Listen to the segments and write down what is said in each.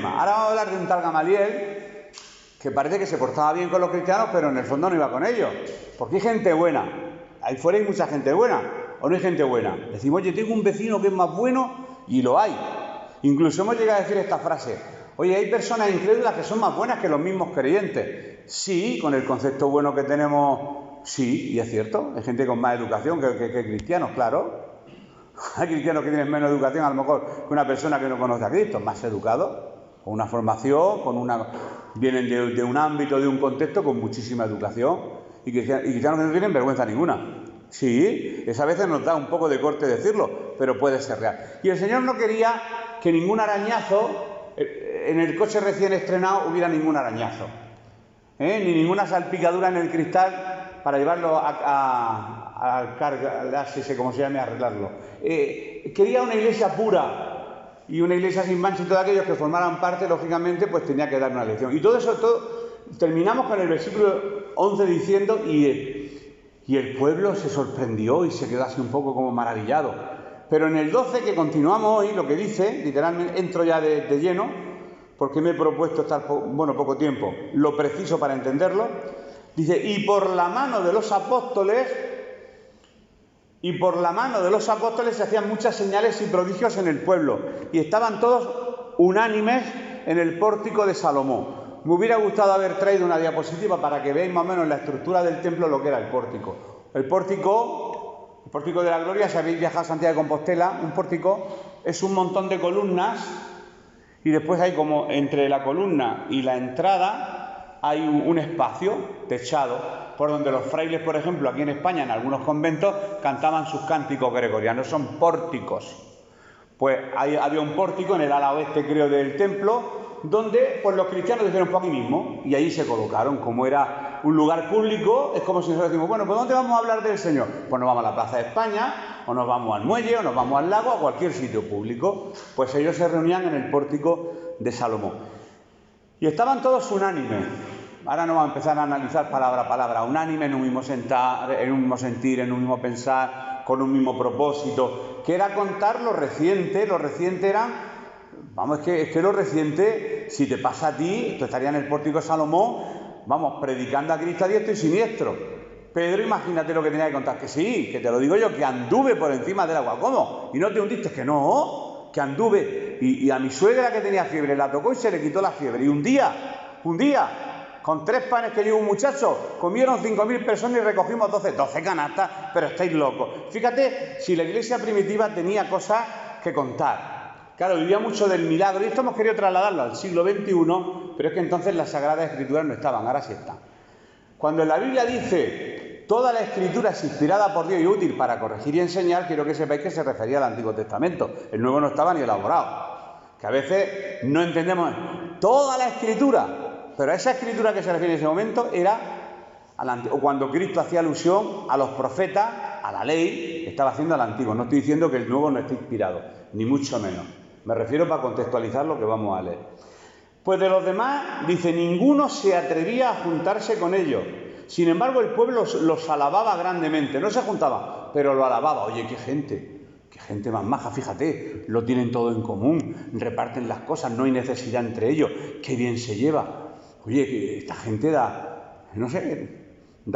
Ahora vamos a hablar de un tal Gamaliel que parece que se portaba bien con los cristianos, pero en el fondo no iba con ellos. Porque hay gente buena. Ahí fuera hay mucha gente buena. ¿O no hay gente buena? Decimos, oye, tengo un vecino que es más bueno, y lo hay. Incluso hemos llegado a decir esta frase. Oye, hay personas incrédulas que son más buenas que los mismos creyentes. Sí, con el concepto bueno que tenemos, sí, y es cierto. Hay gente con más educación que cristianos, claro. Hay cristianos que tienen menos educación a lo mejor que una persona que no conoce a Cristo, más educados, con una formación, vienen de un ámbito, de un contexto con muchísima educación, y cristianos que no tienen vergüenza ninguna. Sí, esa veces nos da un poco de corte decirlo, pero puede ser real. Y el Señor no quería que ningún arañazo, en el coche recién estrenado hubiera ningún arañazo, ni ninguna salpicadura en el cristal para llevarlo al cargarse, como se llame, a arreglarlo. Quería una iglesia pura y una iglesia sin mancha, y todos aquellos que formaran parte, lógicamente, pues tenía que dar una lección. Y todo eso, terminamos con el versículo 11 diciendo, y el pueblo se sorprendió y se quedó así un poco como maravillado. Pero en el 12, que continuamos hoy, lo que dice, literalmente, entro ya de lleno, porque me he propuesto estar, poco tiempo, lo preciso para entenderlo. Dice, y por la mano de los apóstoles se hacían muchas señales y prodigios en el pueblo, y estaban todos unánimes en el pórtico de Salomón. Me hubiera gustado haber traído una diapositiva para que veáis más o menos la estructura del templo, lo que era el pórtico. El pórtico de la gloria, si habéis viajado a Santiago de Compostela, un pórtico es un montón de columnas, y después hay como entre la columna y la entrada hay un espacio techado por donde los frailes, por ejemplo, aquí en España, en algunos conventos, cantaban sus cánticos gregorianos. Son pórticos. Pues había un pórtico en el ala oeste, creo, del templo, donde pues los cristianos dijeron, pues aquí mismo, y ahí se colocaron. Como era un lugar público, es como si nosotros decimos, bueno, pues ¿dónde vamos a hablar del Señor? Pues nos vamos a la Plaza de España, o nos vamos al muelle, o nos vamos al lago, a cualquier sitio público. Pues ellos se reunían en el pórtico de Salomón. Y estaban todos unánimes. Ahora no vamos a empezar a analizar palabra a palabra. Unánime en un mismo en un mismo sentir, en un mismo pensar, con un mismo propósito, que era contar lo reciente. Lo reciente era, es que lo reciente, si te pasa a ti, tú estarías en el pórtico de Salomón, predicando a Cristo a diestro y siniestro. Pedro, imagínate lo que tenía que contar, que sí, que te lo digo yo, que anduve por encima del agua. ¿Cómo? ¿Y no te hundiste? Que no, que anduve. Y a mi suegra, que tenía fiebre, la tocó y se le quitó la fiebre. Y un día, con 3 panes que llevó un muchacho, comieron 5.000 personas y recogimos 12 canastas, pero estáis locos. Fíjate si la iglesia primitiva tenía cosas que contar. Claro, vivía mucho del milagro, y esto hemos querido trasladarlo al siglo XXI, pero es que entonces las Sagradas Escrituras no estaban, ahora sí están. Cuando la Biblia dice, toda la Escritura es inspirada por Dios y útil para corregir y enseñar, quiero que sepáis que se refería al Antiguo Testamento. El Nuevo no estaba ni elaborado. Que a veces no entendemos toda la Escritura, pero a esa Escritura que se refiere en ese momento era o cuando Cristo hacía alusión a los profetas, a la ley, estaba haciendo al Antiguo. No estoy diciendo que el Nuevo no esté inspirado, ni mucho menos. Me refiero para contextualizar lo que vamos a leer. Pues de los demás, dice, ninguno se atrevía a juntarse con ellos. Sin embargo, el pueblo los alababa grandemente. No se juntaba, pero lo alababa. Oye, qué gente más maja, fíjate, lo tienen todo en común, reparten las cosas, no hay necesidad entre ellos, qué bien se lleva. Oye, que esta gente da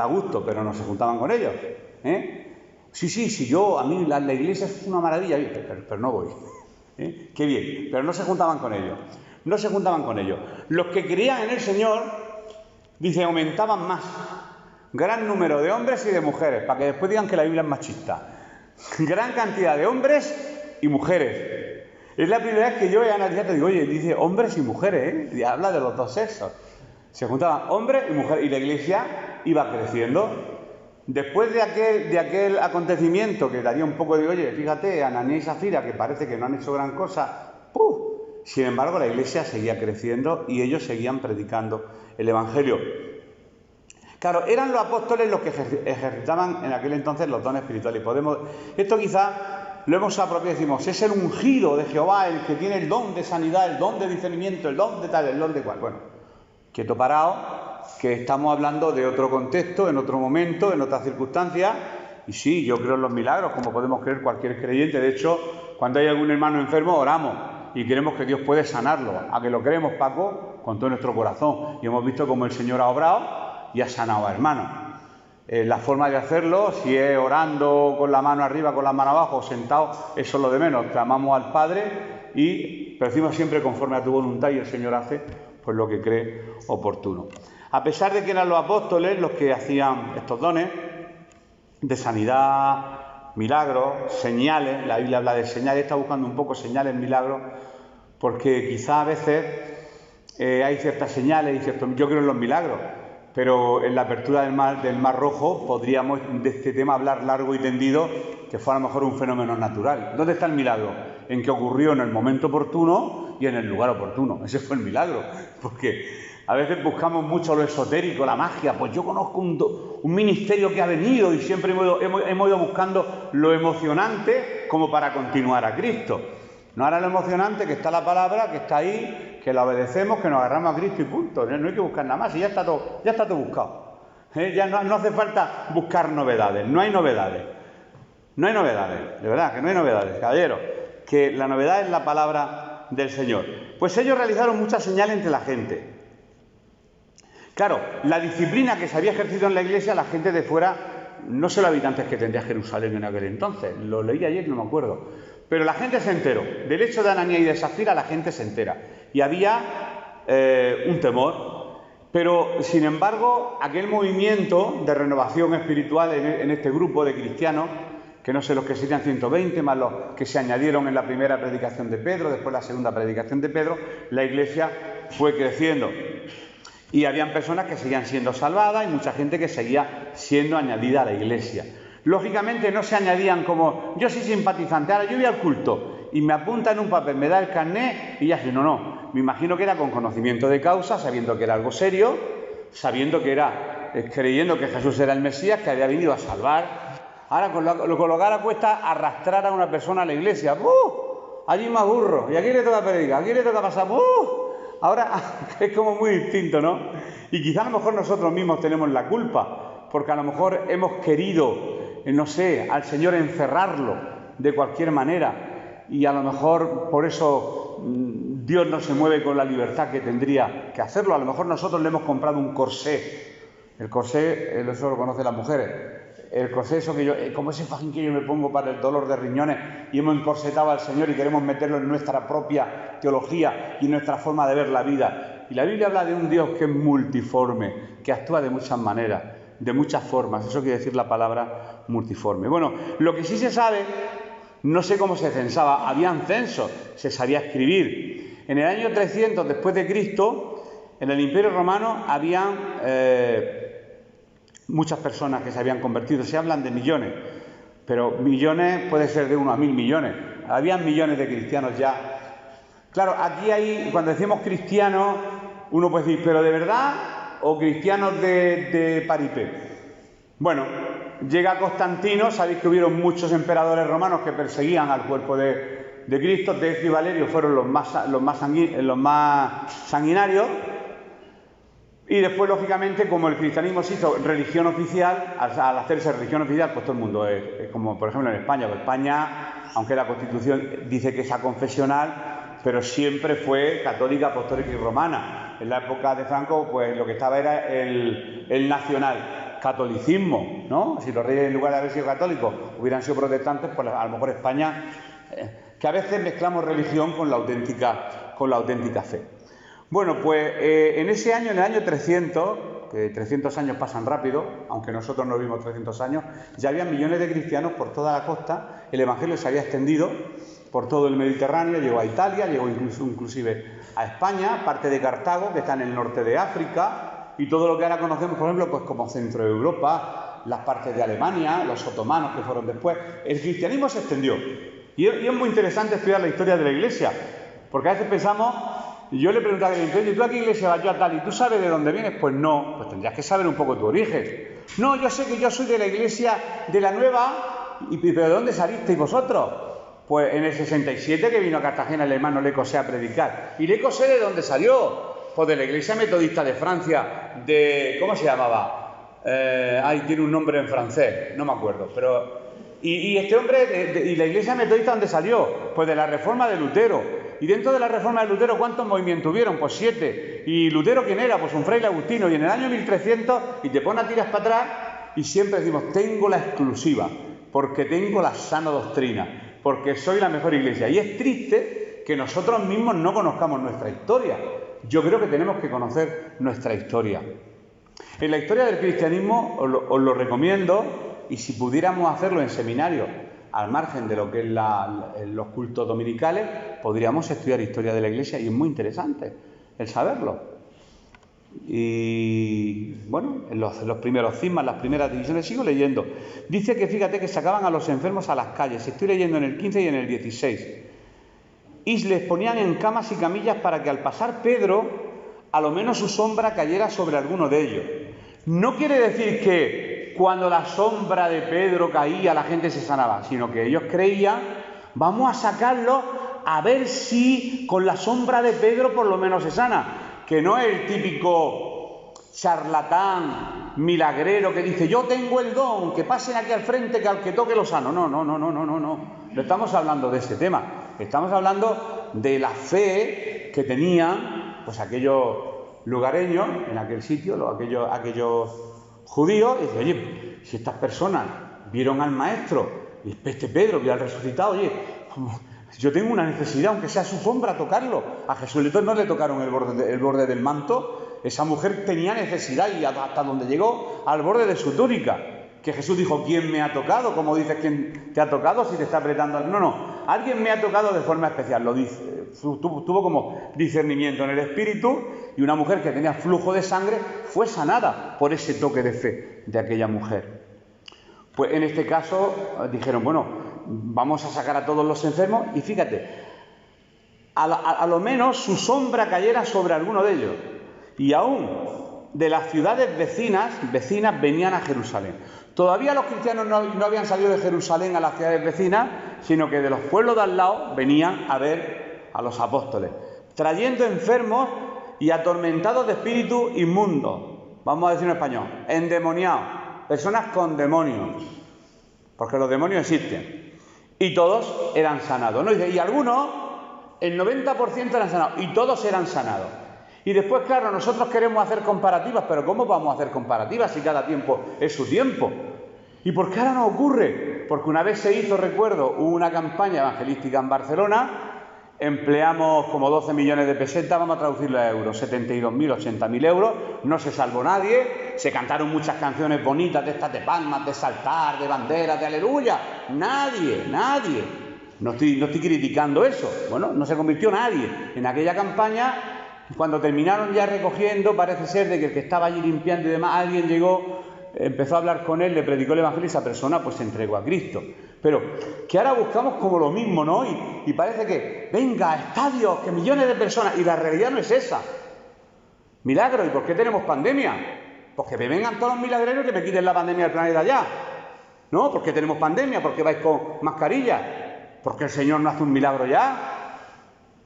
gusto, pero no se juntaban con ellos. Sí, a mí la iglesia es una maravilla, pero no voy. Qué bien, pero no se juntaban con ellos. Los que creían en el Señor, dice, aumentaban más. Gran número de hombres y de mujeres, para que después digan que la Biblia es machista. Gran cantidad de hombres y mujeres. Es la primera vez que yo he analizado, te digo, oye, dice hombres y mujeres, y habla de los dos sexos. Se juntaban hombres y mujeres, y la iglesia iba creciendo. Después de aquel acontecimiento que daría un poco de, oye, fíjate, Ananías y Zafira, que parece que no han hecho gran cosa, sin embargo, la iglesia seguía creciendo y ellos seguían predicando el Evangelio. Claro, eran los apóstoles los que ejercitaban en aquel entonces los dones espirituales. Esto quizá lo hemos apropiado y decimos, es el ungido de Jehová, el que tiene el don de sanidad, el don de discernimiento, el don de tal, el don de cual. Bueno, quieto parado, que estamos hablando de otro contexto, en otro momento, en otras circunstancias. Y sí, yo creo en los milagros, como podemos creer cualquier creyente. De hecho, cuando hay algún hermano enfermo, oramos. y creemos que Dios puede sanarlo. ¿A que lo creemos, Paco? Con todo nuestro corazón. Y hemos visto cómo el Señor ha obrado y ha sanado a hermanos. La forma de hacerlo, si es orando con la mano arriba, con la mano abajo, o sentado, eso es lo de menos. Clamamos al Padre y decimos siempre conforme a tu voluntad, y el Señor hace pues lo que cree oportuno. A pesar de que eran los apóstoles los que hacían estos dones de sanidad, milagros, señales, la Biblia habla de señales, está buscando un poco señales, milagros, porque quizá a veces hay ciertas señales y ciertos... Yo creo en los milagros, pero en la apertura del mar Rojo podríamos de este tema hablar largo y tendido, que fue a lo mejor un fenómeno natural. ¿Dónde está el milagro? En que ocurrió en el momento oportuno y en el lugar oportuno. Ese fue el milagro, porque a veces buscamos mucho lo esotérico, la magia. Pues yo conozco un ministerio que ha venido y siempre hemos ido buscando lo emocionante como para continuar a Cristo. No ahora lo emocionante, que está la palabra, que está ahí, que la obedecemos, que nos agarramos a Cristo y punto. No hay que buscar nada más, y ya está todo buscado. Ya no hace falta buscar novedades, no hay novedades. No hay novedades, de verdad que no hay novedades, caballeros. Que la novedad es la palabra del Señor. Pues ellos realizaron muchas señales entre la gente. Claro, la disciplina que se había ejercido en la iglesia, la gente de fuera, no sé los habitantes que tendría Jerusalén en aquel entonces, lo leí ayer, no me acuerdo. Pero la gente se enteró. Del hecho de Ananías y de Safira, la gente se entera. Y había un temor. Pero, sin embargo, aquel movimiento de renovación espiritual en este grupo de cristianos, que no sé los que serían 120, más los que se añadieron en la primera predicación de Pedro, después la segunda predicación de Pedro, la iglesia fue creciendo. Y habían personas que seguían siendo salvadas y mucha gente que seguía siendo añadida a la iglesia. Lógicamente no se añadían como, yo soy simpatizante, ahora yo voy al culto y me apunta en un papel, me da el carnet y ya sé, no. Me imagino que era con conocimiento de causa, sabiendo que era algo serio, sabiendo que era, creyendo que Jesús era el Mesías, que había venido a salvar. Ahora con lo que ahora cuesta arrastrar a una persona a la iglesia. Allí más burro, y aquí le toca predicar, aquí le toca pasar. Ahora es como muy distinto, ¿no? Y quizá a lo mejor nosotros mismos tenemos la culpa, porque a lo mejor hemos querido, no sé, al Señor encerrarlo de cualquier manera, y a lo mejor por eso Dios no se mueve con la libertad que tendría que hacerlo. A lo mejor nosotros le hemos comprado un corsé. El corsé, eso lo conocen las mujeres. El corsé, eso que yo, como ese fajín que yo me pongo para el dolor de riñones, y hemos encorsetado al Señor y queremos meterlo en nuestra propia teología y nuestra forma de ver la vida. Y la Biblia habla de un Dios que es multiforme, que actúa de muchas maneras, de muchas formas. Eso quiere decir la palabra multiforme. Bueno, lo que sí se sabe, no sé cómo se censaba, habían censos, se sabía escribir. En el año 300 después de Cristo, en el Imperio Romano habían muchas personas que se habían convertido. Se hablan de millones, pero millones puede ser de 1 a 1000 millones. Habían millones de cristianos ya. Claro, aquí hay, cuando decimos cristianos, uno puede decir, ¿pero de verdad o cristianos de paripé? Bueno, llega Constantino, sabéis que hubieron muchos emperadores romanos que perseguían al cuerpo de Cristo. Decio y Valerio fueron los más sanguinarios. Y después, lógicamente, como el cristianismo se hizo religión oficial, al hacerse religión oficial, pues todo el mundo es como, por ejemplo, en España. Pues España, aunque la Constitución dice que es aconfesional, pero siempre fue católica, apostólica y romana. En la época de Franco, pues lo que estaba era el nacional catolicismo, ¿no? Si los reyes, en lugar de haber sido católicos, hubieran sido protestantes, pues a lo mejor España, que a veces mezclamos religión con la auténtica fe. Bueno, pues en ese año, en el año 300, que 300 años pasan rápido, aunque nosotros no vivimos 300 años, ya había millones de cristianos por toda la costa. El Evangelio se había extendido por todo el Mediterráneo, llegó a Italia, llegó inclusive a España, parte de Cartago, que está en el norte de África, y todo lo que ahora conocemos, por ejemplo, pues como centro de Europa, las partes de Alemania, los otomanos que fueron después. El cristianismo se extendió. Y es muy interesante estudiar la historia de la Iglesia, porque a veces pensamos... Yo le preguntaba a alguien, ¿y tú a qué iglesia vas? Yo a tal, ¿y tú sabes de dónde vienes? Pues no, pues tendrías que saber un poco tu origen. No, yo sé que yo soy de la iglesia de la Nueva, ¿pero de dónde salisteis vosotros? Pues en el 67 que vino a Cartagena el hermano Le Cosé a predicar. ¿Y Le Cosé de dónde salió? Pues de la iglesia metodista de Francia, ¿cómo se llamaba? Tiene un nombre en francés, no me acuerdo, pero... ¿Y este hombre, y la iglesia metodista dónde salió? Pues de la reforma de Lutero. Y dentro de la reforma de Lutero, ¿cuántos movimientos hubieron? Pues 7. ¿Y Lutero quién era? Pues un fraile agustino. Y en el año 1300, y te pones a tiras para atrás, y siempre decimos, tengo la exclusiva, porque tengo la sana doctrina, porque soy la mejor iglesia. Y es triste que nosotros mismos no conozcamos nuestra historia. Yo creo que tenemos que conocer nuestra historia. En la historia del cristianismo os lo recomiendo, y si pudiéramos hacerlo en seminario, al margen de lo que es los cultos dominicales, podríamos estudiar historia de la Iglesia, y es muy interesante el saberlo. Y bueno, en los primeros cismas, las primeras divisiones, sigo leyendo. Dice que, fíjate, que sacaban a los enfermos a las calles. Estoy leyendo en el 15 y en el 16. Y les ponían en camas y camillas para que al pasar Pedro, a lo menos su sombra cayera sobre alguno de ellos. No quiere decir que cuando la sombra de Pedro caía la gente se sanaba, sino que ellos creían, vamos a sacarlo a ver si con la sombra de Pedro por lo menos se sana. Que no es el típico charlatán, milagrero que dice, yo tengo el don, que pasen aquí al frente, que al que toque lo sano. No. No estamos hablando de ese tema. Estamos hablando de la fe que tenían pues aquellos lugareños en aquel sitio, aquellos judíos, y dice, oye, si estas personas vieron al maestro, y este Pedro vio al resucitado, oye, yo tengo una necesidad, aunque sea su sombra, tocarlo. A Jesús no le tocaron el borde del manto, esa mujer tenía necesidad, y hasta donde llegó, al borde de su túnica, que Jesús dijo, ¿quién me ha tocado? ¿Cómo dices quién te ha tocado si te está apretando? No, alguien me ha tocado de forma especial, lo dice. Tuvo como discernimiento en el espíritu, y una mujer que tenía flujo de sangre fue sanada por ese toque de fe de aquella mujer. Pues en este caso dijeron, bueno, vamos a sacar a todos los enfermos, y fíjate, a lo menos su sombra cayera sobre alguno de ellos. Y aún de las ciudades vecinas venían a Jerusalén. Todavía los cristianos no habían salido de Jerusalén a las ciudades vecinas, sino que de los pueblos de al lado venían a ver a los apóstoles, trayendo enfermos y atormentados de espíritu inmundo. Vamos a decir en español, endemoniados, personas con demonios, porque los demonios existen. Y todos eran sanados, ¿no? Y algunos, el 90% eran sanados, y todos eran sanados. Y después, claro, nosotros queremos hacer comparativas, pero ¿cómo vamos a hacer comparativas si cada tiempo es su tiempo? ¿Y por qué ahora no ocurre? Porque una vez se hizo, recuerdo, una campaña evangelística en Barcelona, empleamos como 12 millones de pesetas, vamos a traducirlo a euros, 72.000, 80.000 euros, no se salvó nadie, se cantaron muchas canciones bonitas de estas de palmas, de saltar, de banderas, de aleluya, nadie. No estoy criticando eso, bueno, no se convirtió nadie en aquella campaña. Cuando terminaron ya recogiendo, parece ser de que el que estaba allí limpiando y demás, alguien llegó, empezó a hablar con él, le predicó el evangelio, y esa persona pues se entregó a Cristo. Pero que ahora buscamos como lo mismo, ¿no? Y parece que, venga, estadios, que millones de personas, y la realidad no es esa. Milagro, ¿y por qué tenemos pandemia? Pues que me vengan todos los milagreros que me quiten la pandemia del planeta ya. ¿No? ¿Por qué tenemos pandemia? ¿Por qué vais con mascarilla? ¿Porque el Señor no hace un milagro ya?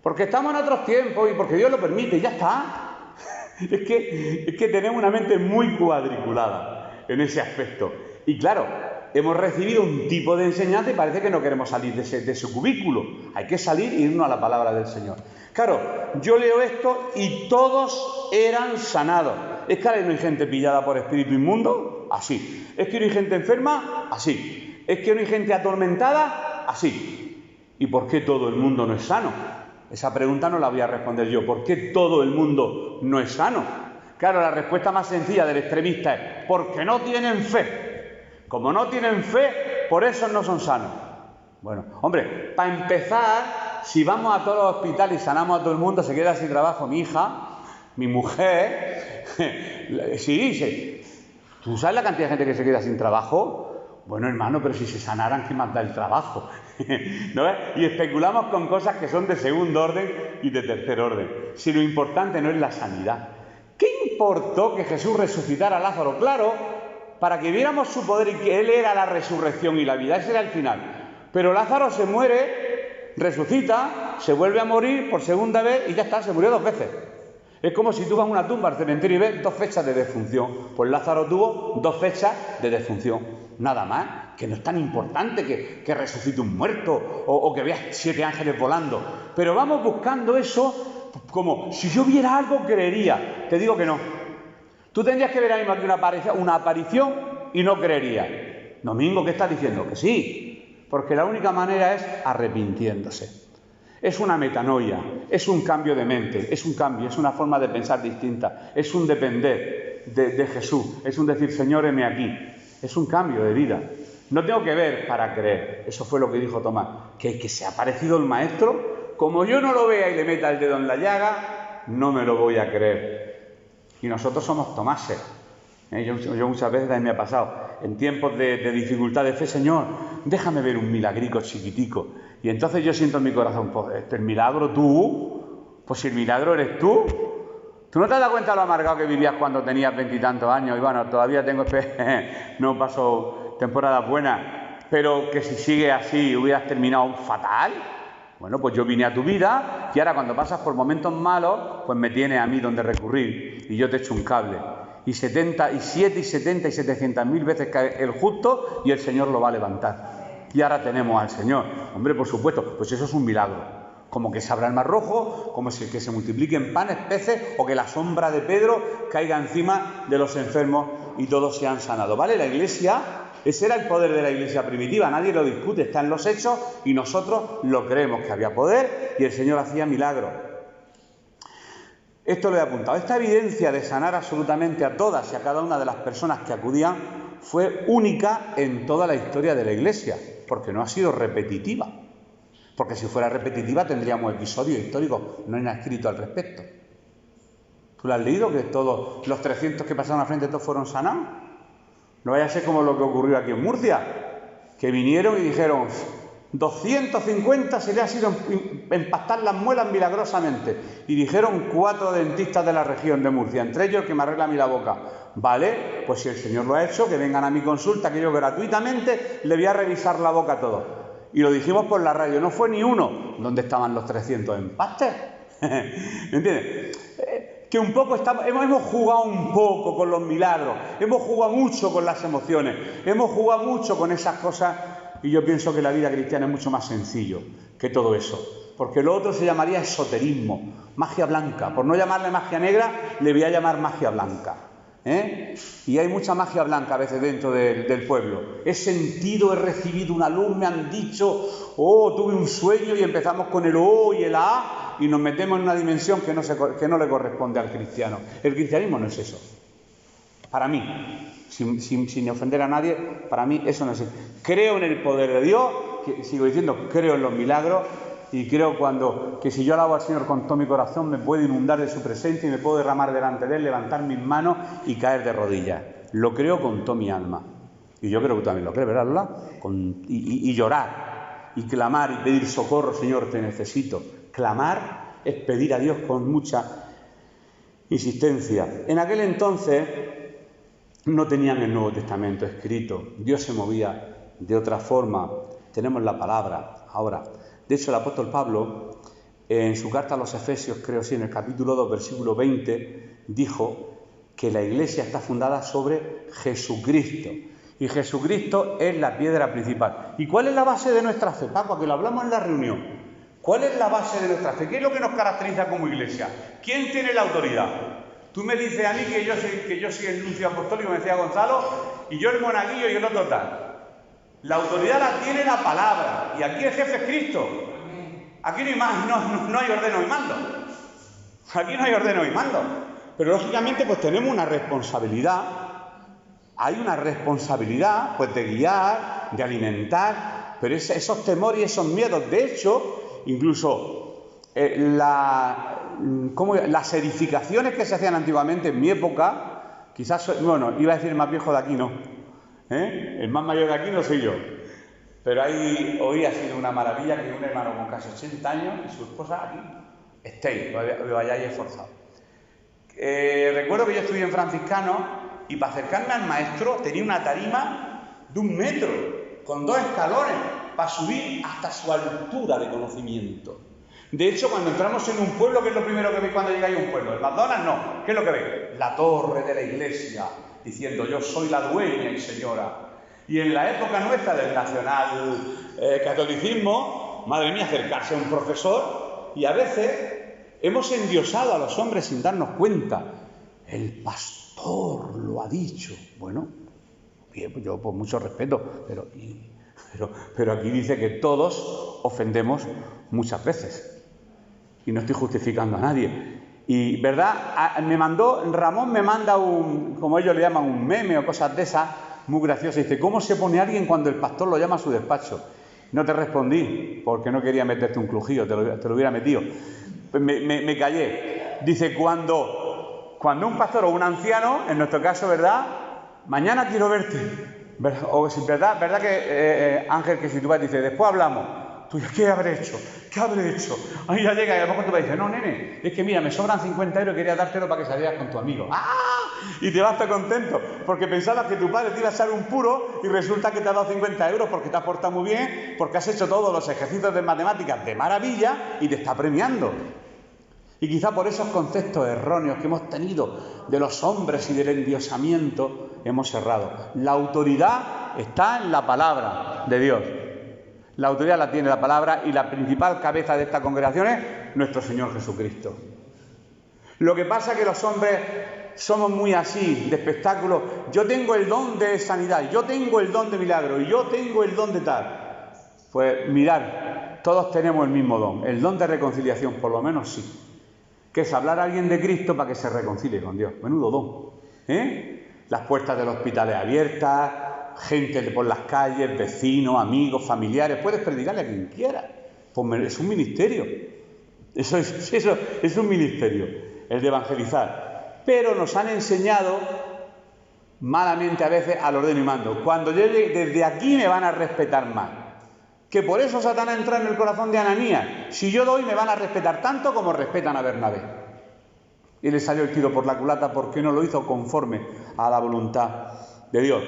Porque estamos en otros tiempos y porque Dios lo permite, y ya está. Es que tenemos una mente muy cuadriculada en ese aspecto. Y claro, hemos recibido un tipo de enseñanza y parece que no queremos salir de ese cubículo. Hay que salir e irnos a la palabra del Señor. Claro, yo leo esto y todos eran sanados. Es que ahora no hay gente pillada por espíritu inmundo, así. Es que no hay gente enferma, así. Es que no hay gente atormentada, así. ¿Y por qué todo el mundo no es sano? Esa pregunta no la voy a responder yo. ¿Por qué todo el mundo no es sano? Claro, la respuesta más sencilla del extremista es porque no tienen fe. Como no tienen fe, por eso no son sanos. Bueno, hombre, para empezar, si vamos a todos los hospitales y sanamos a todo el mundo, se queda sin trabajo mi hija, mi mujer. Sí. ¿Tú sabes la cantidad de gente que se queda sin trabajo? Bueno, hermano, pero si se sanaran, ¿qué más da el trabajo? ¿No ves? Y especulamos con cosas que son de segundo orden y de tercer orden. Si lo importante no es la sanidad. ¿Qué importó que Jesús resucitara a Lázaro? Claro, para que viéramos su poder y que Él era la resurrección y la vida. Ese era el final. Pero Lázaro se muere, resucita, se vuelve a morir por segunda vez y ya está, se murió 2 veces. Es como si tú vas a una tumba al cementerio y ves 2 fechas de defunción. Pues Lázaro tuvo 2 fechas de defunción, nada más. que no es tan importante que resucite un muerto o que veas 7 ángeles volando. Pero vamos buscando eso como si yo viera algo creería. Te digo que no. Tú tendrías que ver ahí mismo aquí una aparición y no creerías. Domingo, ¿qué estás diciendo? Que sí, porque la única manera es arrepintiéndose. Es una metanoia, es un cambio de mente, es un cambio, es una forma de pensar distinta, es un depender de Jesús, es un decir, Señor, heme aquí, es un cambio de vida. No tengo que ver para creer, eso fue lo que dijo Tomás, que se ha parecido el Maestro, como yo no lo vea y le meta el dedo en la llaga, no me lo voy a creer. Y nosotros somos Tomases. Yo muchas veces también me ha pasado, en tiempos de dificultad de fe, Señor, déjame ver un milagrico chiquitico. Y entonces yo siento en mi corazón, pues el milagro tú, pues si el milagro eres tú no te has dado cuenta de lo amargado que vivías cuando tenías 20 y tantos años, y bueno, todavía tengo no paso temporadas buenas, pero que si sigue así hubieras terminado fatal. Bueno, pues yo vine a tu vida y ahora cuando pasas por momentos malos, pues me tienes a mí donde recurrir y yo te echo un cable. Y 77 y 70 y 700.000 veces cae el justo y el Señor lo va a levantar. Y ahora tenemos al Señor. Hombre, por supuesto, pues eso es un milagro. Como que se abra el mar rojo, como que se multipliquen panes, peces, o que la sombra de Pedro caiga encima de los enfermos y todos sean sanados. ¿Vale? La Iglesia, ese era el poder de la Iglesia primitiva, nadie lo discute, está en los hechos y nosotros lo creemos, que había poder y el Señor hacía milagros. Esto lo he apuntado. Esta evidencia de sanar absolutamente a todas y a cada una de las personas que acudían fue única en toda la historia de la Iglesia, porque no ha sido repetitiva. Porque si fuera repetitiva tendríamos episodios históricos, no hay nada escrito al respecto. ¿Tú lo has leído? Que todos los 300 que pasaron al frente todos fueron sanados. No vaya a ser como lo que ocurrió aquí en Murcia, que vinieron y dijeron 250 se le ha sido empastar las muelas milagrosamente. Y dijeron 4 dentistas de la región de Murcia, entre ellos el que me arregla a mí la boca. Vale, pues si el Señor lo ha hecho, que vengan a mi consulta, que yo gratuitamente le voy a revisar la boca a todos. Y lo dijimos por la radio, no fue ni uno. ¿Dónde estaban los 300 empastes? ¿Me entiendes? Que un poco hemos jugado un poco con los milagros, hemos jugado mucho con las emociones, hemos jugado mucho con esas cosas y yo pienso que la vida cristiana es mucho más sencillo que todo eso, porque lo otro se llamaría esoterismo, magia blanca. Por no llamarle magia negra, le voy a llamar magia blanca. Y hay mucha magia blanca a veces dentro del pueblo. He sentido, he recibido una luz, me han dicho, tuve un sueño y empezamos con el O y el A y nos metemos en una dimensión que no le corresponde al cristiano. El cristianismo no es eso. Para mí, sin ofender a nadie, para mí eso no es eso. Creo en el poder de Dios, sigo diciendo, creo en los milagros. Y creo que si yo alabo al Señor con todo mi corazón, me puedo inundar de su presencia y me puedo derramar delante de Él, levantar mis manos y caer de rodillas. Lo creo con toda mi alma. Y yo creo que tú también lo crees, ¿verdad, Lola? Y llorar, y clamar, y pedir socorro, Señor, te necesito. Clamar es pedir a Dios con mucha insistencia. En aquel entonces no tenían el Nuevo Testamento escrito. Dios se movía de otra forma. Tenemos la palabra ahora. De hecho, el apóstol Pablo, en su carta a los Efesios, creo sí, en el capítulo 2, versículo 20, dijo que la Iglesia está fundada sobre Jesucristo. Y Jesucristo es la piedra principal. ¿Y cuál es la base de nuestra fe, Paco? Que lo hablamos en la reunión. ¿Cuál es la base de nuestra fe? ¿Qué es lo que nos caracteriza como Iglesia? ¿Quién tiene la autoridad? Tú me dices a mí que yo soy el nuncio apostólico, me decía Gonzalo, y yo el monaguillo y el otro tal. La autoridad la tiene la palabra, y aquí el jefe es Cristo. Aquí no hay ordeno y mando. Aquí no hay ordeno y mando. Pero lógicamente pues tenemos una responsabilidad. Hay una responsabilidad pues de guiar, de alimentar, pero esos temores y esos miedos. De hecho, incluso las edificaciones que se hacían antiguamente en mi época, quizás, bueno, iba a decir el más viejo de aquí, no. El más mayor de aquí no soy yo, pero hoy ha sido una maravilla que un hermano con casi 80 años y su esposa aquí estéis, lo hayáis esforzado. Recuerdo que yo estudié en franciscano y para acercarme al maestro tenía una tarima de 1 metro, con 2 escalones, para subir hasta su altura de conocimiento. De hecho, cuando entramos en un pueblo, ¿qué es lo primero que veis cuando llegáis a un pueblo? ¿El McDonald's? No. ¿Qué es lo que veis? La torre de la iglesia, diciendo yo soy la dueña y señora. Y en la época nuestra del nacional catolicismo, madre mía, acercarse a un profesor, y a veces hemos endiosado a los hombres sin darnos cuenta. El pastor lo ha dicho. Bueno, bien, yo por mucho respeto, pero aquí dice que todos ofendemos muchas veces. Y no estoy justificando a nadie. Y, ¿verdad? Ramón me manda como ellos le llaman, un meme o cosas de esas, muy gracioso. Dice, ¿cómo se pone alguien cuando el pastor lo llama a su despacho? No te respondí, porque no quería meterte un crujillo, te lo hubiera metido. Me callé. Dice, cuando un pastor o un anciano, en nuestro caso, ¿verdad? Mañana quiero verte. O ¿verdad que Ángel, que si tú vas, dice, después hablamos. Tú, ¿qué habré hecho? ¿Qué habré hecho? Ahí ya llega y a lo mejor tú vas y dices, no, nene, es que mira, me sobran 50 euros y quería dártelo para que salieras con tu amigo. ¡Ah! Y te vas tan contento, porque pensabas que tu padre te iba a echar un puro y resulta que te ha dado 50 euros porque te has portado muy bien, porque has hecho todos los ejercicios de matemáticas de maravilla y te está premiando. Y quizá por esos conceptos erróneos que hemos tenido de los hombres y del endiosamiento hemos errado. La autoridad está en la palabra de Dios. La autoridad la tiene la palabra y la principal cabeza de esta congregación es nuestro Señor Jesucristo. Lo que pasa es que los hombres somos muy así, de espectáculo. Yo tengo el don de sanidad, yo tengo el don de milagro, y yo tengo el don de tal. Pues mirad, todos tenemos el mismo don, el don de reconciliación, por lo menos sí. Que es hablar a alguien de Cristo para que se reconcilie con Dios. Menudo don. Las puertas de los hospitales abiertas, gente por las calles, vecinos, amigos, familiares. Puedes predicarle a quien quieras. Pues es un ministerio. Eso es un ministerio, el de evangelizar. Pero nos han enseñado malamente a veces al ordeno y mando. Cuando yo llegue, desde aquí me van a respetar más. Que por eso Satanás entra en el corazón de Ananías. Si yo doy, me van a respetar tanto como respetan a Bernabé. Y le salió el tiro por la culata porque no lo hizo conforme a la voluntad de Dios.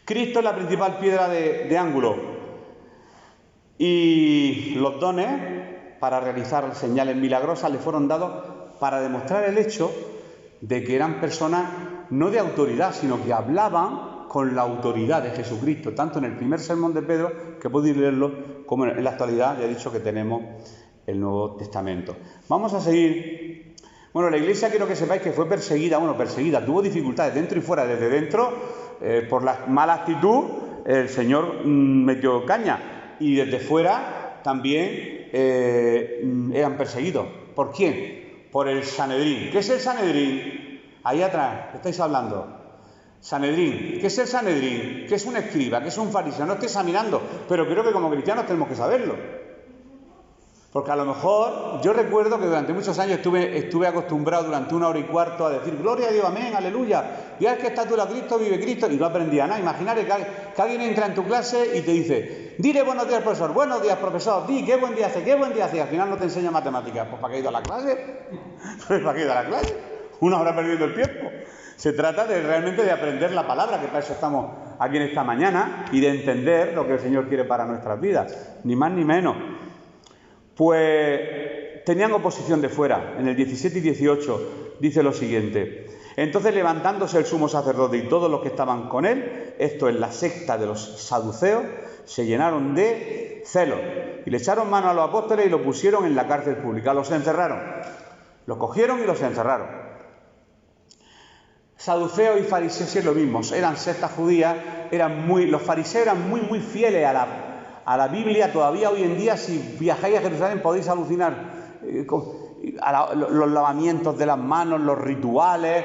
Cristo es la principal piedra de ángulo. Y los dones para realizar señales milagrosas le fueron dados para demostrar el hecho de que eran personas no de autoridad, sino que hablaban con la autoridad de Jesucristo, tanto en el primer sermón de Pedro, que podéis leerlo, como en la actualidad, ya he dicho que tenemos el Nuevo Testamento. Vamos a seguir. Bueno, la Iglesia, quiero que sepáis que fue perseguida, tuvo dificultades dentro y fuera. Desde dentro, por la mala actitud, el Señor metió caña, y desde fuera también eran perseguidos. ¿Por quién? Por el Sanedrín. ¿Qué es el Sanedrín? Ahí atrás, ¿qué estáis hablando? Sanedrín. ¿Qué es el Sanedrín? ¿Qué es un escriba? ¿Qué es un fariseo? No estoy examinando, pero creo que como cristianos tenemos que saberlo. Porque a lo mejor, yo recuerdo que durante muchos años estuve acostumbrado durante 1 hora y cuarto a decir gloria a Dios, amén, aleluya, Dios es que está tú la Cristo, vive Cristo, y no aprendía nada. Imaginaros que alguien entra en tu clase y te dice, dile buenos días profesor, buenos días profesor, di qué buen día hace, qué buen día hace, y al final no te enseña matemáticas. Pues ¿para qué he ido a la clase? ¿Para qué he ido a la clase? 1 hora perdiendo el tiempo. Se trata realmente de aprender la palabra, que para eso estamos aquí en esta mañana, y de entender lo que el Señor quiere para nuestras vidas, ni más ni menos. Pues tenían oposición de fuera. En el 17 y 18 dice lo siguiente: entonces, levantándose el sumo sacerdote y todos los que estaban con él, esto es la secta de los saduceos, se llenaron de celos y le echaron mano a los apóstoles y los pusieron en la cárcel pública. Los encerraron, los cogieron y los encerraron. Saduceos y fariseos es lo mismo, eran sectas judías, los fariseos eran muy fieles a la Biblia. Todavía hoy en día, si viajáis a Jerusalén, podéis alucinar los lavamientos de las manos, los rituales.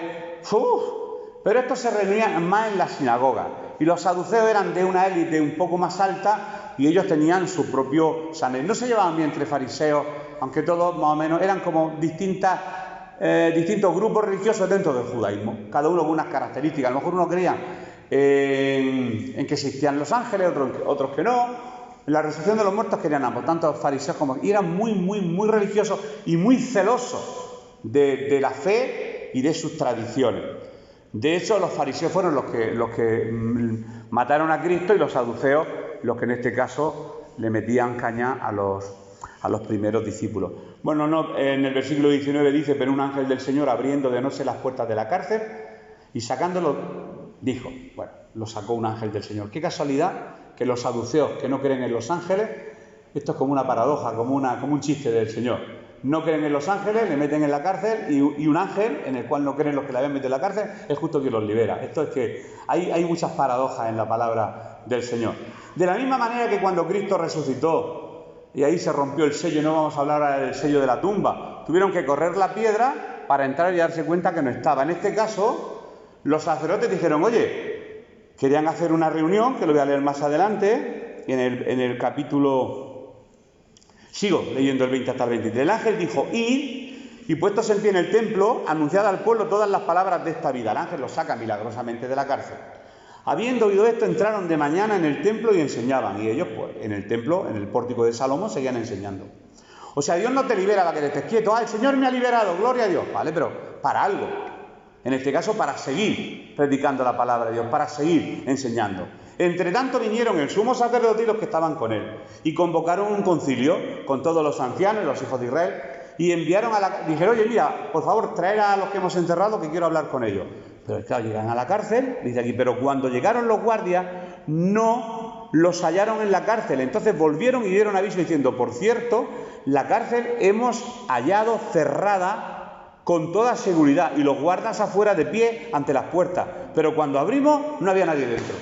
Pero estos se reunían más en la sinagoga. Y los saduceos eran de una élite un poco más alta y ellos tenían su propio Sanedrín. No se llevaban bien entre fariseos, aunque todos más o menos eran como distintos grupos religiosos dentro del judaísmo, cada uno con unas características. A lo mejor uno creía en que existían los ángeles, otros que no. En la resurrección de los muertos querían ambos, tanto fariseos como... Y eran muy religiosos y muy celosos de la fe y de sus tradiciones. De hecho, los fariseos fueron los que mataron a Cristo, y los saduceos los que en este caso le metían caña a los primeros discípulos. Bueno, no, en el versículo 19 dice: pero un ángel del Señor, abriendo de noche las puertas de la cárcel y sacándolo dijo, bueno, lo sacó un ángel del Señor. Qué casualidad que los saduceos que no creen en los ángeles, esto es como una paradoja, como un chiste del Señor. No creen en los ángeles, le meten en la cárcel y un ángel, en el cual no creen los que le habían metido en la cárcel, es justo quien los libera. Esto es que hay muchas paradojas en la palabra del Señor. De la misma manera que cuando Cristo resucitó y ahí se rompió el sello, no vamos a hablar ahora del sello de la tumba, tuvieron que correr la piedra para entrar y darse cuenta que no estaba. En este caso, los sacerdotes dijeron, oye, querían hacer una reunión, que lo voy a leer más adelante, en el capítulo... Sigo leyendo el 20 hasta el 23. El ángel dijo, id, y puestos en pie en el templo, anunciad al pueblo todas las palabras de esta vida. El ángel los saca milagrosamente de la cárcel. Habiendo oído esto, entraron de mañana en el templo y enseñaban. Y ellos, pues, en el templo, en el pórtico de Salomón, seguían enseñando. O sea, Dios no te libera para que estés quieto. Ah, el Señor me ha liberado, gloria a Dios. Vale, pero para algo. En este caso, para seguir predicando la palabra de Dios, para seguir enseñando. Entre tanto vinieron el sumo sacerdote y los que estaban con él, y convocaron un concilio con todos los ancianos y los hijos de Israel, y enviaron dijeron, oye, mira, por favor, traer a los que hemos enterrado, que quiero hablar con ellos. Pero claro, llegan a la cárcel, dice aquí, pero cuando llegaron los guardias, no los hallaron en la cárcel. Entonces volvieron y dieron aviso diciendo, por cierto, la cárcel hemos hallado cerrada con toda seguridad, y los guardas afuera de pie ante las puertas, pero cuando abrimos no había nadie dentro.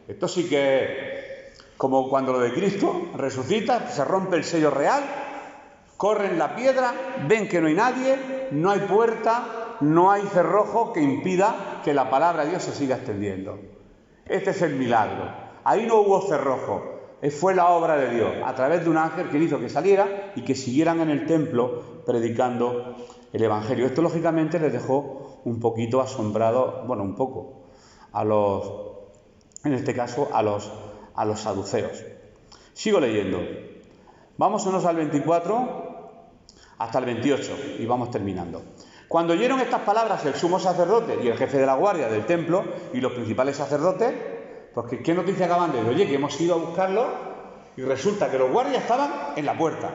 Esto sí que, como cuando lo de Cristo resucita, se rompe el sello real, corren la piedra, ven que no hay nadie, no hay puerta, no hay cerrojo que impida que la palabra de Dios se siga extendiendo. Este es el milagro. Ahí no hubo cerrojo, fue la obra de Dios, a través de un ángel que hizo que saliera y que siguieran en el templo predicando el Evangelio. Esto, lógicamente, les dejó un poquito asombrados, bueno, un poco, en este caso, a los saduceos. Sigo leyendo. Vámonos al 24 hasta el 28 y vamos terminando. Cuando oyeron estas palabras el sumo sacerdote y el jefe de la guardia del templo y los principales sacerdotes, porque ¿qué noticia acaban de decir? Oye, que hemos ido a buscarlo y resulta que los guardias estaban en la puerta.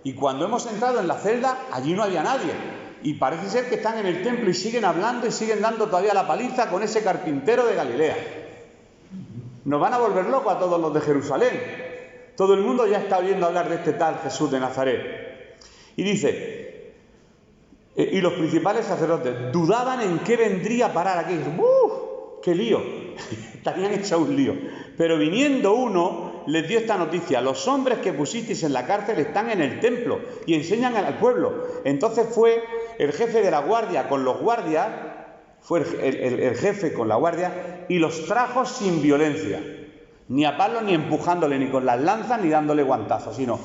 Y cuando hemos entrado en la celda, allí no había nadie. Y parece ser que están en el templo y siguen hablando y siguen dando todavía la paliza con ese carpintero de Galilea. Nos van a volver locos a todos los de Jerusalén. Todo el mundo ya está oyendo hablar de este tal Jesús de Nazaret. Y dice, y los principales sacerdotes dudaban en qué vendría a parar aquí. ¡Uf! ¡Qué lío! Estarían hechos un lío. Pero viniendo uno, les dio esta noticia: los hombres que pusisteis en la cárcel están en el templo y enseñan al pueblo. Entonces fue el jefe de la guardia con los guardias, fue el jefe con la guardia, y los trajo sin violencia, ni a palos, ni empujándole, ni con las lanzas, ni dándole guantazos, sino,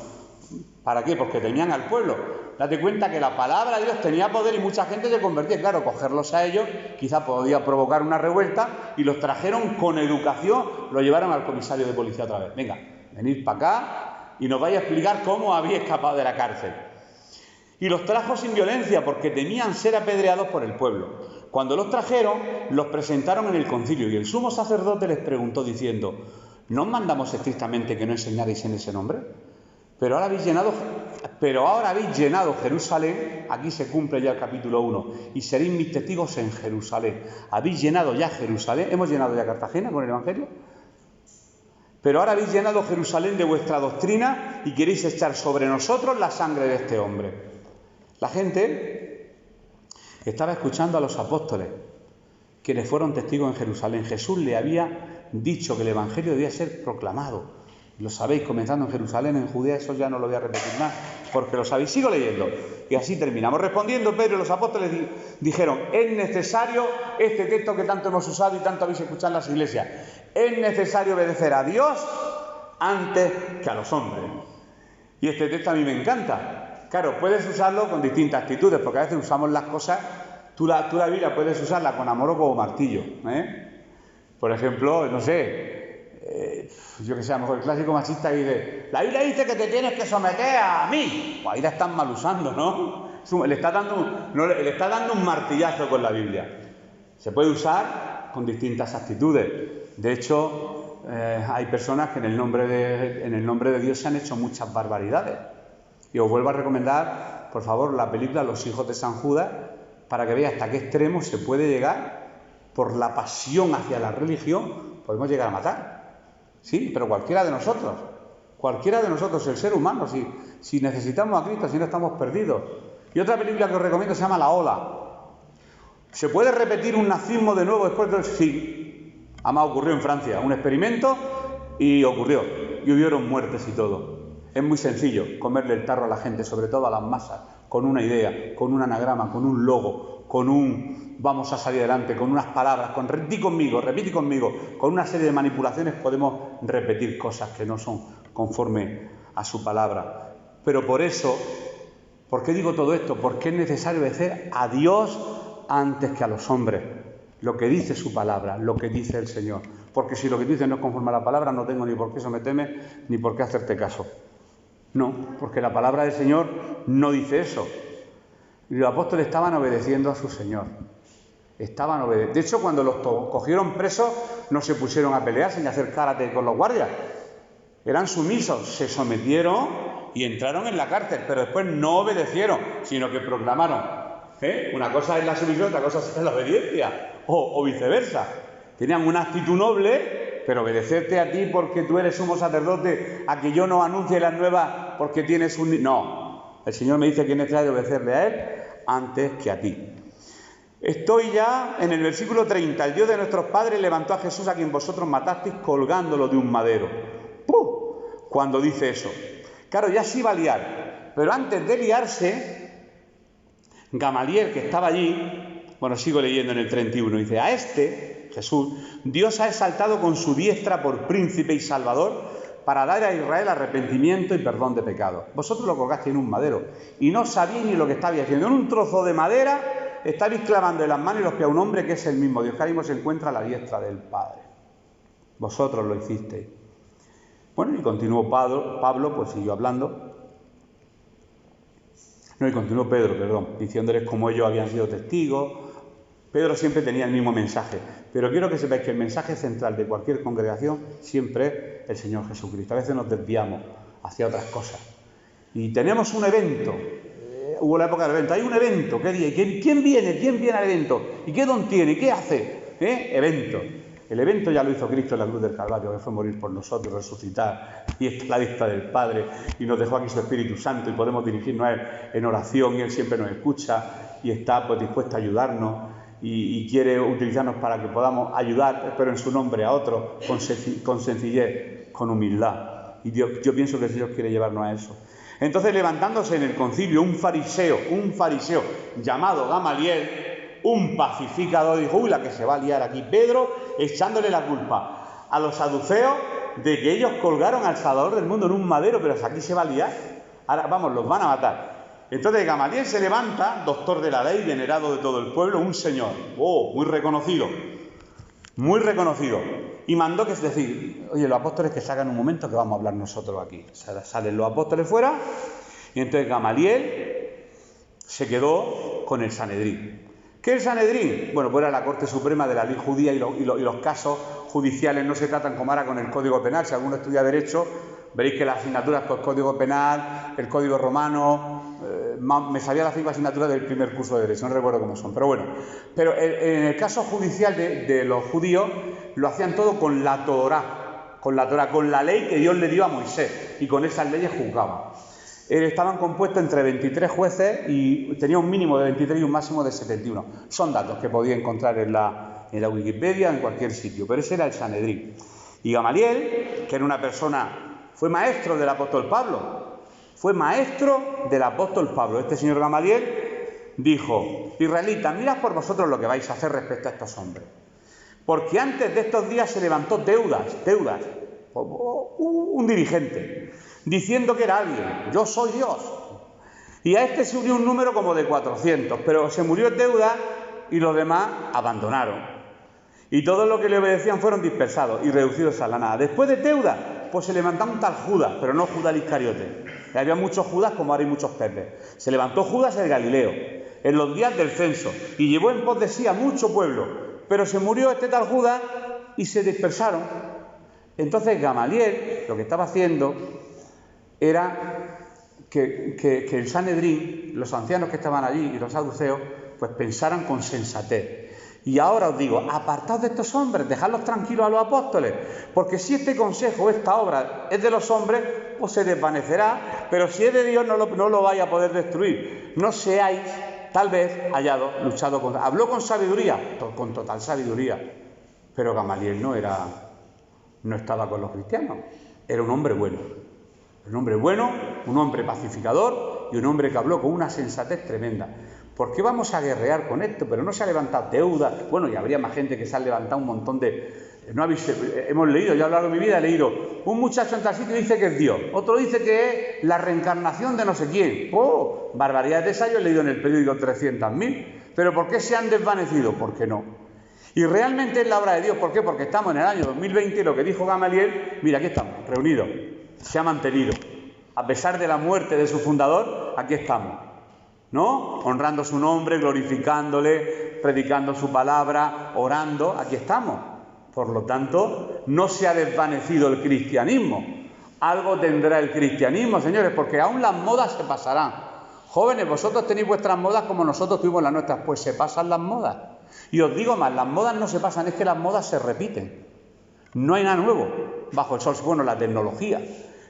¿para qué? Porque temían al pueblo. Date cuenta que la palabra de Dios tenía poder y mucha gente se convertía. Claro, cogerlos a ellos quizá podía provocar una revuelta, y los trajeron con educación, lo llevaron al comisario de policía otra vez. Venga, venid para acá y nos vais a explicar cómo había escapado de la cárcel. Y los trajo sin violencia porque temían ser apedreados por el pueblo. Cuando los trajeron, los presentaron en el concilio, y el sumo sacerdote les preguntó diciendo: ¿no os mandamos estrictamente que no enseñarais en ese nombre? Pero ahora habéis llenado Jerusalén. Aquí se cumple ya el capítulo 1. Y seréis mis testigos en Jerusalén. Habéis llenado ya Jerusalén. Hemos llenado ya Cartagena con el Evangelio. Pero ahora habéis llenado Jerusalén de vuestra doctrina y queréis echar sobre nosotros la sangre de este hombre. La gente estaba escuchando a los apóstoles, quienes fueron testigos en Jerusalén. Jesús le había dicho que el Evangelio debía ser proclamado. Lo sabéis, comenzando en Jerusalén, en Judea. Eso ya no lo voy a repetir más, porque lo sabéis. Sigo leyendo. Y así terminamos. Respondiendo Pedro y los apóstoles dijeron: es necesario este texto que tanto hemos usado y tanto habéis escuchado en las iglesias. Es necesario obedecer a Dios antes que a los hombres. Y este texto a mí me encanta. Claro, puedes usarlo con distintas actitudes, porque a veces usamos las cosas. Tú la Biblia puedes usarla con amor o como martillo, Por ejemplo, no sé, yo que sé, a lo mejor el clásico machista que dice: la Biblia dice que te tienes que someter a mí. Pues ahí la están mal usando, ¿no? Le está dando un martillazo con la Biblia. Se puede usar con distintas actitudes. De hecho, hay personas que en el nombre de Dios se han hecho muchas barbaridades. Y os vuelvo a recomendar, por favor, la película Los hijos de San Judas, para que veáis hasta qué extremo se puede llegar por la pasión hacia la religión, podemos llegar a matar. Sí, pero cualquiera de nosotros, el ser humano, si necesitamos a Cristo, si no estamos perdidos. Y otra película que os recomiendo se llama La Ola. ¿Se puede repetir un nazismo de nuevo después del...? Sí. Además ocurrió en Francia, un experimento y ocurrió. Y hubieron muertes y todo. Es muy sencillo comerle el tarro a la gente, sobre todo a las masas, con una idea, con un anagrama, con un logo, con un vamos a salir adelante, con unas palabras, con repite conmigo, con una serie de manipulaciones podemos repetir cosas que no son conforme a su palabra. Pero por eso, ¿por qué digo todo esto? Porque es necesario obedecer a Dios antes que a los hombres. Lo que dice su palabra, lo que dice el Señor. Porque si lo que dice no es conforme a la palabra, no tengo ni por qué someterme, ni por qué hacerte caso. No, porque la palabra del Señor no dice eso. Y los apóstoles estaban obedeciendo a su Señor. De hecho, cuando los cogieron presos, no se pusieron a pelearse ni a hacer karate con los guardias. Eran sumisos, se sometieron y entraron en la cárcel, pero después no obedecieron, sino que proclamaron. Una cosa es la sumisión, otra cosa es la obediencia, o viceversa. Tenían una actitud noble, pero obedecerte a ti porque tú eres sumo sacerdote, a que yo no anuncie las nuevas porque tienes un... No, el Señor me dice que es necesario obedecerle a Él antes que a ti. Estoy ya en el versículo 30. El Dios de nuestros padres levantó a Jesús, a quien vosotros matasteis, colgándolo de un madero. ¡Pum! Cuando dice eso. Claro, ya se iba a liar, pero antes de liarse, Gamaliel, que estaba allí, bueno, sigo leyendo en el 31, dice, a este, Jesús, Dios ha exaltado con su diestra por príncipe y salvador para dar a Israel arrepentimiento y perdón de pecados. Vosotros lo colgasteis en un madero y no sabíais ni lo que estabais haciendo. En un trozo de madera estabais clavando en las manos y los pies a un hombre que es el mismo Dios, que ahora mismo se encuentra a la diestra del Padre. Vosotros lo hicisteis. Bueno, y continuó Pablo, pues siguió hablando. No, y continuó Pedro, diciéndoles cómo ellos habían sido testigos. Pedro siempre tenía el mismo mensaje, pero quiero que sepáis que el mensaje central de cualquier congregación siempre es el Señor Jesucristo. A veces nos desviamos hacia otras cosas. Y tenemos un evento, hubo la época del evento, hay un evento, ¿qué día? ¿Quién viene al evento? ¿Y qué don tiene? ¿Qué hace? Evento. El evento ya lo hizo Cristo en la cruz del Calvario, que fue morir por nosotros, resucitar, y está a la vista del Padre, y nos dejó aquí su Espíritu Santo, y podemos dirigirnos a Él en oración, y Él siempre nos escucha, y está pues dispuesto a ayudarnos, y quiere utilizarnos para que podamos ayudar, pero en su nombre, a otros, con sencillez, con humildad. Y yo pienso que el Señor quiere llevarnos a eso. Entonces, levantándose en el concilio un fariseo llamado Gamaliel, un pacificador, dijo, uy, la que se va a liar aquí, Pedro, echándole la culpa a los saduceos de que ellos colgaron al Salvador del mundo en un madero, pero aquí se va a liar. Ahora, vamos, los van a matar. Entonces Gamaliel se levanta, doctor de la ley, venerado de todo el pueblo, un señor, muy reconocido, y mandó que, es decir, oye, los apóstoles que salgan un momento que vamos a hablar nosotros aquí. Salen los apóstoles fuera, y entonces Gamaliel se quedó con el Sanedrín. ¿Qué es el Sanedrín? Bueno, pues era la Corte Suprema de la ley judía y los casos judiciales no se tratan como ahora con el Código Penal. Si alguno estudia Derecho, veréis que las asignaturas por el Código Penal, el Código Romano, me salía las 5 asignaturas del primer curso de Derecho, no recuerdo cómo son, pero bueno. Pero en el caso judicial de los judíos, lo hacían todo con la Torá, con la ley que Dios le dio a Moisés, y con esas leyes juzgaban. Estaban compuestos entre 23 jueces y tenía un mínimo de 23 y un máximo de 71. Son datos que podía encontrar en la Wikipedia, en cualquier sitio, pero ese era el Sanedrín. Y Gamaliel, que era una persona, fue maestro del apóstol Pablo, Este señor Gamaliel dijo, israelitas, mirad por vosotros lo que vais a hacer respecto a estos hombres. Porque antes de estos días se levantó Teudas, un dirigente, diciendo que era alguien, yo soy Dios. Y a este se unió un número como de 400, pero se murió Teudas y los demás abandonaron. Y todos los que le obedecían fueron dispersados y reducidos a la nada. Después de Teudas, pues se levantó un tal Judas, pero no Judas el Iscariote. Y había muchos Judas como ahora hay muchos Pepes. Se levantó Judas el Galileo, en los días del censo, y llevó en pos de sí a mucho pueblo. Pero se murió este tal Judas y se dispersaron. Entonces Gamaliel lo que estaba haciendo era que el Sanedrín, los ancianos que estaban allí y los saduceos, pues pensaran con sensatez. Y ahora os digo, apartaos de estos hombres, dejadlos tranquilos a los apóstoles, porque si este consejo, esta obra es de los hombres, pues se desvanecerá, pero si es de Dios no lo vaya a poder destruir. No seáis, tal vez, hallados, luchado contra... Habló con sabiduría, con total sabiduría, pero Gamaliel no estaba con los cristianos, era un hombre bueno. Un hombre bueno, un hombre pacificador y un hombre que habló con una sensatez tremenda. ¿Por qué vamos a guerrear con esto? Pero no se ha levantado deuda. Bueno, y habría más gente que se ha levantado un montón de... hemos leído, yo a lo largo de mi vida he leído, un muchacho en tal sitio dice que es Dios, otro dice que es la reencarnación de no sé quién. ¡Oh! Barbaridades de esas yo he leído en el periódico 300.000. ¿Pero por qué se han desvanecido? ¿Por qué no? Y realmente es la obra de Dios. ¿Por qué? Porque estamos en el año 2020 y lo que dijo Gamaliel, mira, aquí estamos, reunidos, se ha mantenido. A pesar de la muerte de su fundador, aquí estamos, ¿no? Honrando su nombre, glorificándole, predicando su palabra, orando, aquí estamos. Por lo tanto, no se ha desvanecido el cristianismo. Algo tendrá el cristianismo, señores, porque aún las modas se pasarán. Jóvenes, vosotros tenéis vuestras modas como nosotros tuvimos las nuestras, pues se pasan las modas. Y os digo más, las modas no se pasan, es que las modas se repiten. No hay nada nuevo bajo el sol, bueno, la tecnología.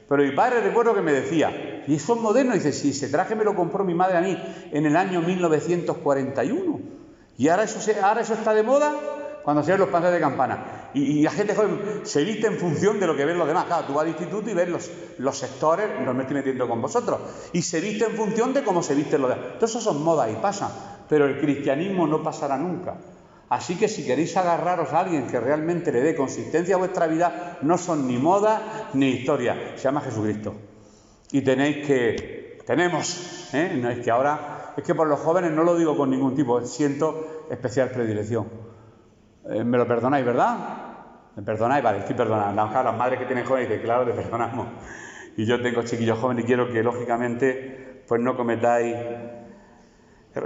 Pero mi padre recuerdo que me decía, y eso es moderno, dice, si ese traje me lo compró mi madre a mí en el año 1941. Y ahora eso está de moda cuando se ven los pantalones de campana. Y la gente joven se viste en función de lo que ven los demás. Claro, tú vas al instituto y ves los sectores, no me estoy metiendo con vosotros, y se viste en función de cómo se visten los demás. Todo eso son modas y pasan, pero el cristianismo no pasará nunca. Así que si queréis agarraros a alguien que realmente le dé consistencia a vuestra vida, no son ni moda ni historia, se llama Jesucristo. Y tenemos, no es que ahora, es que por los jóvenes no lo digo con ningún tipo, siento especial predilección. ¿Me lo perdonáis, verdad? ¿Me perdonáis? Vale, estoy perdonando. Las madres que tienen jóvenes dicen, claro, te perdonamos. Y yo tengo chiquillos jóvenes y quiero que, lógicamente, pues no cometáis...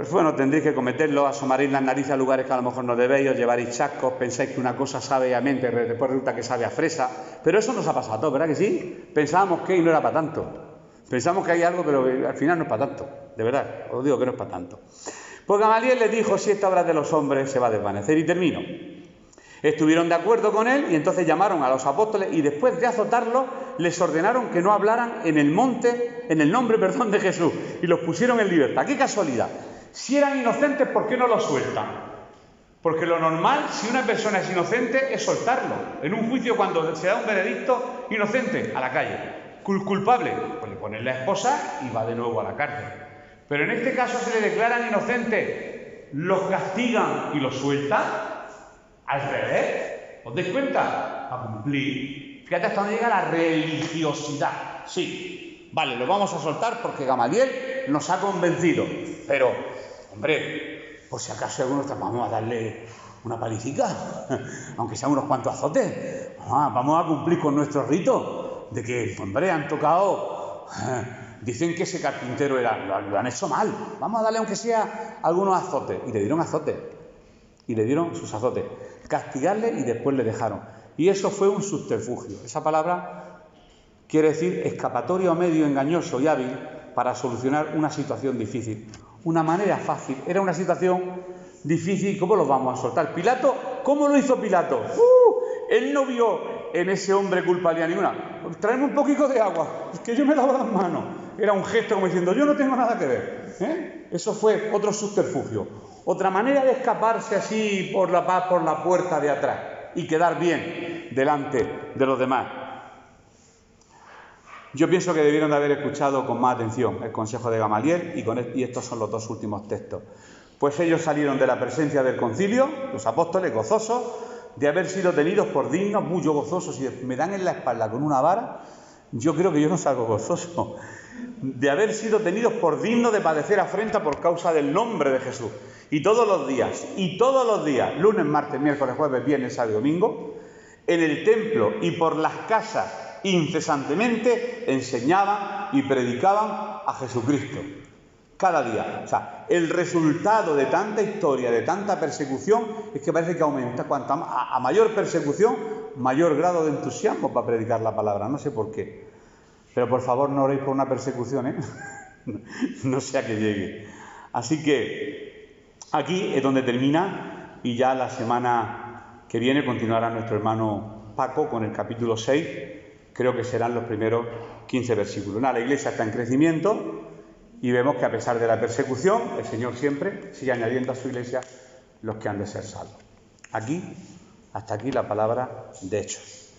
Bueno, tendréis que cometerlo, asomaréis las narices a lugares que a lo mejor no debéis, os llevaréis chascos, pensáis que una cosa sabe a mente, después resulta que sabe a fresa. Pero eso nos ha pasado a todos, ¿verdad que sí? Pensábamos que y no era para tanto. Pensamos que hay algo, pero al final no es para tanto. De verdad, os digo que no es para tanto. Pues Gamaliel les dijo, si esta obra de los hombres se va a desvanecer. Y termino. Estuvieron de acuerdo con él y entonces llamaron a los apóstoles y después de azotarlos les ordenaron que no hablaran en el nombre de Jesús, y los pusieron en libertad. ¡Qué casualidad! Si eran inocentes, ¿por qué no los sueltan? Porque lo normal, si una persona es inocente, es soltarlo. En un juicio, cuando se da un veredicto, inocente, a la calle. Culpable, pues le ponen la esposa y va de nuevo a la cárcel. Pero en este caso se le declaran inocentes, los castigan y los sueltan. Al revés, ¿os dais cuenta? A cumplir. Fíjate hasta dónde llega la religiosidad. Sí, vale, lo vamos a soltar porque Gamaliel nos ha convencido. Pero, hombre, por si acaso algunos vamos a darle una palicica, aunque sean unos cuantos azotes. Vamos a cumplir con nuestro rito de que, hombre, han tocado... Dicen que ese carpintero lo han hecho mal. Vamos a darle, aunque sea, algunos azotes. Y le dieron azotes. Y le dieron sus azotes. Castigarle y después le dejaron. Y eso fue un subterfugio. Esa palabra quiere decir escapatoria o medio engañoso y hábil para solucionar una situación difícil. Una manera fácil. Era una situación difícil. ¿Cómo lo vamos a soltar? Pilato, ¿cómo lo hizo Pilato? Él no vio en ese hombre culpabilidad ninguna. Traeme un poquito de agua, es que yo me lavo las manos. Era un gesto como diciendo, yo no tengo nada que ver. Eso fue otro subterfugio. Otra manera de escaparse así por la puerta de atrás y quedar bien delante de los demás. Yo pienso que debieron de haber escuchado con más atención el consejo de Gamaliel y estos son los dos últimos textos. Pues ellos salieron de la presencia del concilio, los apóstoles, gozosos de haber sido tenidos por dignos, muy gozosos. Si me dan en la espalda con una vara, yo creo que yo no salgo gozoso. De haber sido tenidos por dignos de padecer afrenta por causa del nombre de Jesús. Y todos los días, lunes, martes, miércoles, jueves, viernes, sábado y domingo, en el templo y por las casas incesantemente enseñaban y predicaban a Jesucristo. Cada día. O sea, el resultado de tanta historia, de tanta persecución, es que parece que aumenta. Cuanto a mayor persecución, mayor grado de entusiasmo para predicar la palabra. No sé por qué. Pero por favor no oréis por una persecución, no sea que llegue. Así que aquí es donde termina y ya la semana que viene continuará nuestro hermano Paco con el capítulo 6, creo que serán los primeros 15 versículos. La iglesia está en crecimiento y vemos que a pesar de la persecución, el Señor siempre sigue añadiendo a su iglesia los que han de ser salvos. Hasta aquí la palabra de Hechos.